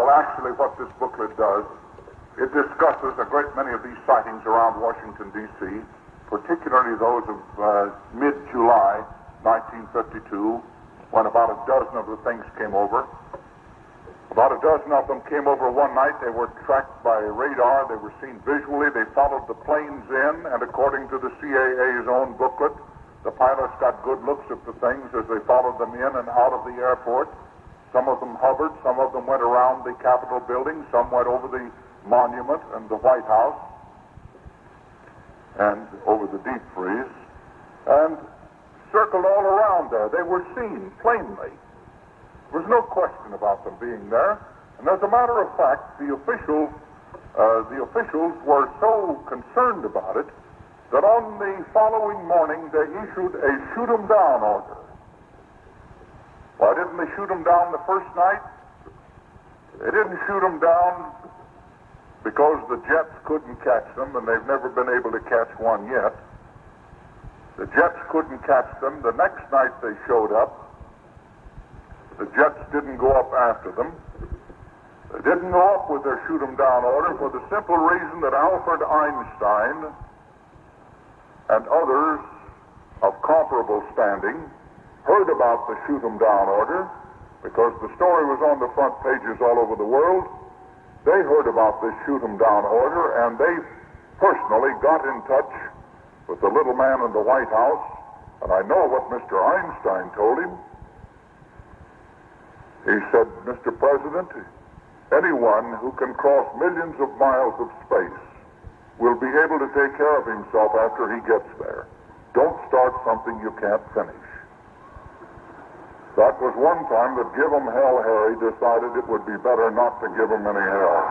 Well, actually, what this booklet does, it discusses a great many of these sightings around Washington, D.C., particularly those of mid-July 1952, when about a dozen of the things came over. About a dozen of them came over one night. They were tracked by radar. They were seen visually. They followed the planes in, and according to the CAA's own booklet, the pilots got good looks at the things as they followed them in and out of the airport. Some of them hovered. Some of them went around the Capitol building. Some went over the Monument and the White House and over the deep freeze and circled all around there. They were seen plainly. There was no question about them being there. And as a matter of fact, the officials were so concerned about it that on the following morning they issued a shoot 'em down order. Why didn't they shoot them down the first night? They didn't shoot them down because the jets couldn't catch them, and they've never been able to catch one yet. The jets couldn't catch them. The next night they showed up. The jets didn't go up after them. They didn't go up with their shoot 'em down order for the simple reason that Albert Einstein and others of comparable standing heard about the shoot 'em down order because the story was on the front pages all over the world. They heard about this shoot 'em down order, and they personally got in touch with the little man in the White House, and I know what Mr. Einstein told him. He said, "Mr. President, anyone who can cross millions of miles of space will be able to take care of himself after he gets there. Don't start something you can't finish." That was one time that Give 'em Hell Harry decided it would be better not to give 'em any hell.